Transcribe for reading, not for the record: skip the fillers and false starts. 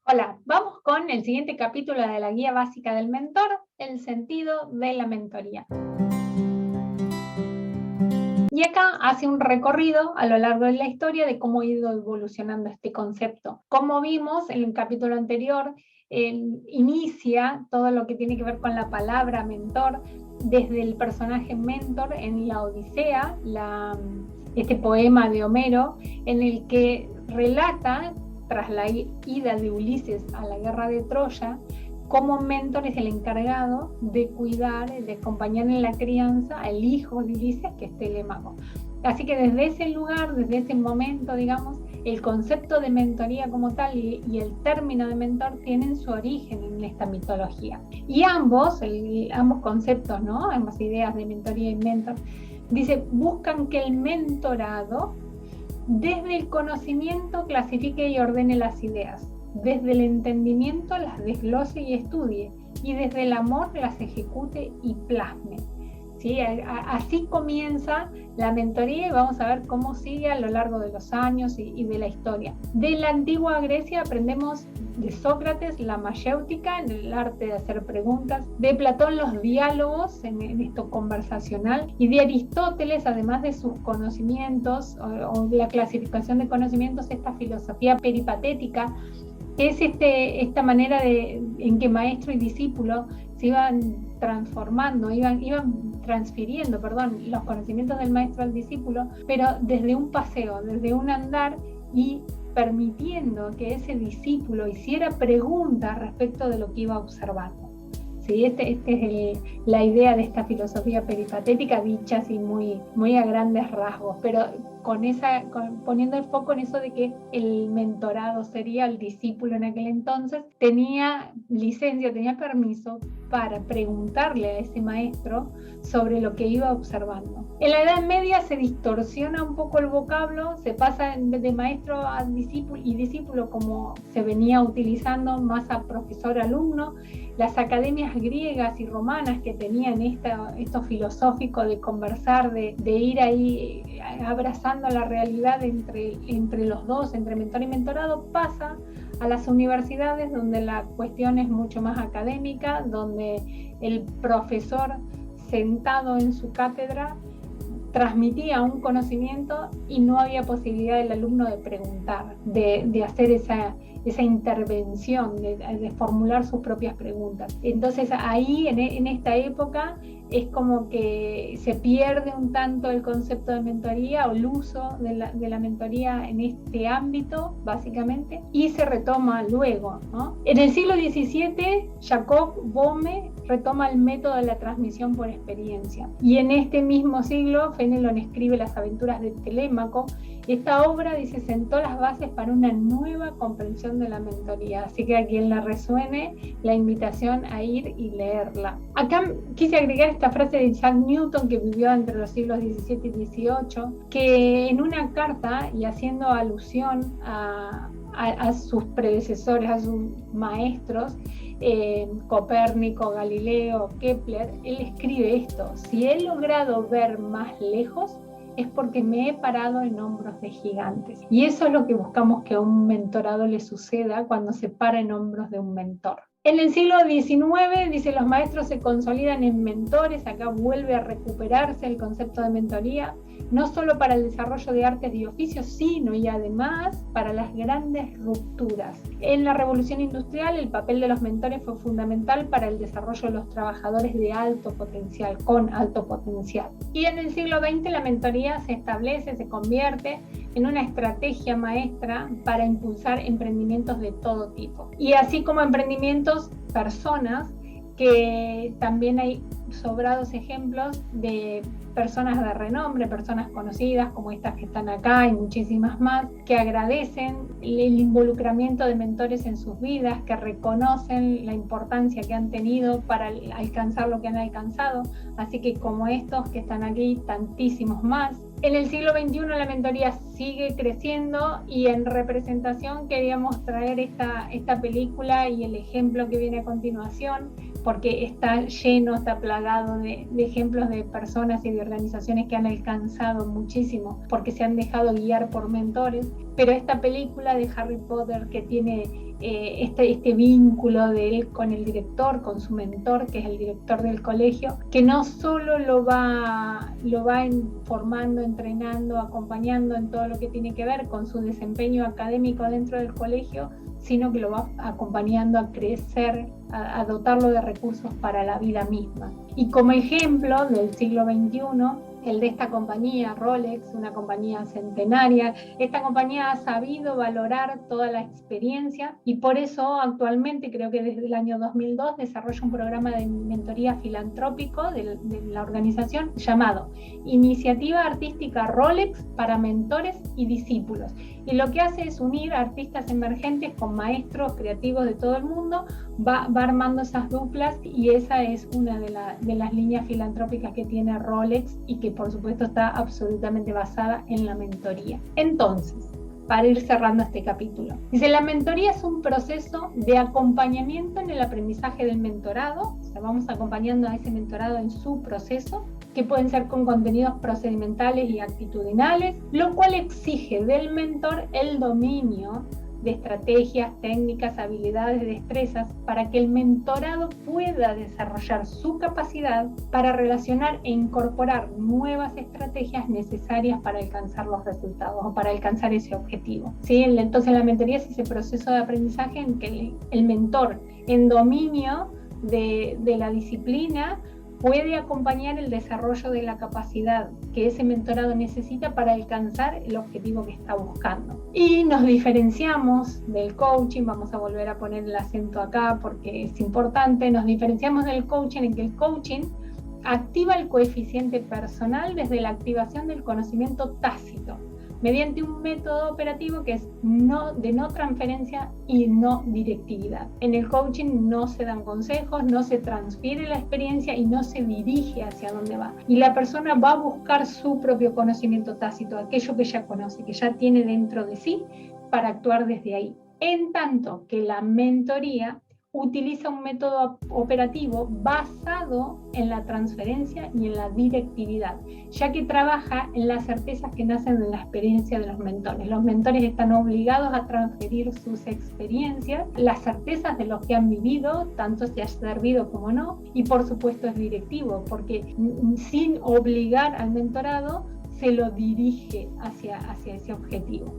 Hola, vamos con el siguiente capítulo de la guía básica del mentor, el sentido de la mentoría. Y acá hace un recorrido a lo largo de la historia de cómo ha ido evolucionando este concepto. Como vimos en el capítulo anterior, inicia todo lo que tiene que ver con la palabra mentor desde el personaje Mentor en la Odisea, este poema de Homero, en el que relata, tras la ida de Ulises a la guerra de Troya, cómo Mentor es el encargado de cuidar, de acompañar en la crianza al hijo de Ulises, que es Telémaco. Así que desde ese lugar, desde ese momento, digamos, el concepto de mentoría como tal y el término de mentor tienen su origen en esta mitología. Y ambos conceptos, ¿no? Ambas ideas de mentoría y mentor, dice, buscan que el mentorado desde el conocimiento clasifique y ordene las ideas, desde el entendimiento las desglose y estudie, y desde el amor las ejecute y plasme. ¿Sí? Así comienza la mentoría y vamos a ver cómo sigue a lo largo de los años y de la historia. De la antigua Grecia aprendemos de Sócrates la mayéutica, en el arte de hacer preguntas, de Platón los diálogos en esto conversacional, y de Aristóteles, además de sus conocimientos o la clasificación de conocimientos, esta filosofía peripatética, que es esta manera en que maestro y discípulo se iban transformando, iban transfiriendo, los conocimientos del maestro al discípulo, pero desde un paseo, desde un andar, y permitiendo que ese discípulo hiciera preguntas respecto de lo que iba observando. Sí, esta es la idea de esta filosofía peripatética, dicha así muy a grandes rasgos, pero poniendo el foco en eso de que el mentorado sería el discípulo en aquel entonces, tenía licencia, tenía permiso para preguntarle a ese maestro sobre lo que iba observando. En la Edad Media se distorsiona un poco el vocablo, se pasa de maestro a discípulo y discípulo como se venía utilizando más a profesor-alumno. Las academias griegas y romanas que tenían esto filosófico de conversar, de ir ahí abrazando la realidad entre los dos, entre mentor y mentorado, pasa a las universidades donde la cuestión es mucho más académica, donde el profesor sentado en su cátedra transmitía un conocimiento y no había posibilidad del alumno de preguntar, de hacer esa intervención, de formular sus propias preguntas. Entonces ahí, en esta época, es como que se pierde un tanto el concepto de mentoría o el uso de la mentoría en este ámbito, básicamente, y se retoma luego, ¿no? En el siglo XVII, Jacob Boehme retoma el método de la transmisión por experiencia. Y en este mismo siglo, Fénelon escribe Las aventuras de Telémaco. Esta obra, dice, sentó las bases para una nueva comprensión de la mentoría. Así que a quien la resuene, la invitación a ir y leerla. Acá quise agregar esta frase de Isaac Newton, que vivió entre los siglos XVII y XVIII, que en una carta, y haciendo alusión a sus predecesores, a sus maestros, Copérnico, Galileo, Kepler, él escribe esto: si he logrado ver más lejos, es porque me he parado en hombros de gigantes. Y eso es lo que buscamos que a un mentorado le suceda cuando se para en hombros de un mentor. En el siglo XIX, dice, los maestros se consolidan en mentores. Acá vuelve a recuperarse el concepto de mentoría, no solo para el desarrollo de artes y oficios, sino y además para las grandes rupturas. En la Revolución Industrial, el papel de los mentores fue fundamental para el desarrollo de los trabajadores de alto potencial, con alto potencial. Y en el siglo XX la mentoría se establece, se convierte en una estrategia maestra para impulsar emprendimientos de todo tipo. Y así como emprendimientos, personas, que también hay sobrados ejemplos de personas de renombre, personas conocidas como estas que están acá y muchísimas más, que agradecen el involucramiento de mentores en sus vidas, que reconocen la importancia que han tenido para alcanzar lo que han alcanzado. Así que como estos que están aquí, tantísimos más. En el siglo XXI la mentoría sigue creciendo, y en representación queríamos traer esta película y el ejemplo que viene a continuación, porque está lleno, está plagado de ejemplos de personas y de organizaciones que han alcanzado muchísimo porque se han dejado guiar por mentores. pero esta película de Harry Potter que tiene este vínculo de él con el director, con su mentor, que es el director del colegio, que no solo lo va formando, entrenando, acompañando en todo lo que tiene que ver con su desempeño académico dentro del colegio, sino que lo va acompañando a crecer, a dotarlo de recursos para la vida misma. Y como ejemplo del siglo XXI, el de esta compañía, Rolex, una compañía centenaria. Esta compañía ha sabido valorar toda la experiencia y por eso actualmente, creo que desde el año 2002, desarrolla un programa de mentoría filantrópico de la organización llamado Iniciativa Artística Rolex para Mentores y Discípulos. Y lo que hace es unir a artistas emergentes con maestros creativos de todo el mundo, va armando esas duplas y esa es una de las líneas filantrópicas que tiene Rolex y que por supuesto está absolutamente basada en la mentoría. Entonces, para ir cerrando este capítulo, dice, la mentoría es un proceso de acompañamiento en el aprendizaje del mentorado, o sea, vamos acompañando a ese mentorado en su proceso, que pueden ser con contenidos procedimentales y actitudinales, lo cual exige del mentor el dominio de estrategias, técnicas, habilidades, destrezas, para que el mentorado pueda desarrollar su capacidad para relacionar e incorporar nuevas estrategias necesarias para alcanzar los resultados o para alcanzar ese objetivo. ¿Sí? Entonces la mentoría es ese proceso de aprendizaje en que el mentor, en dominio de la disciplina, puede acompañar el desarrollo de la capacidad que ese mentorado necesita para alcanzar el objetivo que está buscando. Y nos diferenciamos del coaching, vamos a volver a poner el acento acá porque es importante, nos diferenciamos del coaching en que el coaching activa el coeficiente personal desde la activación del conocimiento tácito, mediante un método operativo que es de no transferencia y no directividad. En el coaching no se dan consejos, no se transfiere la experiencia y no se dirige hacia dónde va. Y la persona va a buscar su propio conocimiento tácito, aquello que ya conoce, que ya tiene dentro de sí, para actuar desde ahí. En tanto que la mentoría utiliza un método operativo basado en la transferencia y en la directividad, ya que trabaja en las certezas que nacen de la experiencia de los mentores. Los mentores están obligados a transferir sus experiencias, las certezas de lo que han vivido, tanto si ha servido como no, y por supuesto es directivo, porque sin obligar al mentorado, se lo dirige hacia ese objetivo.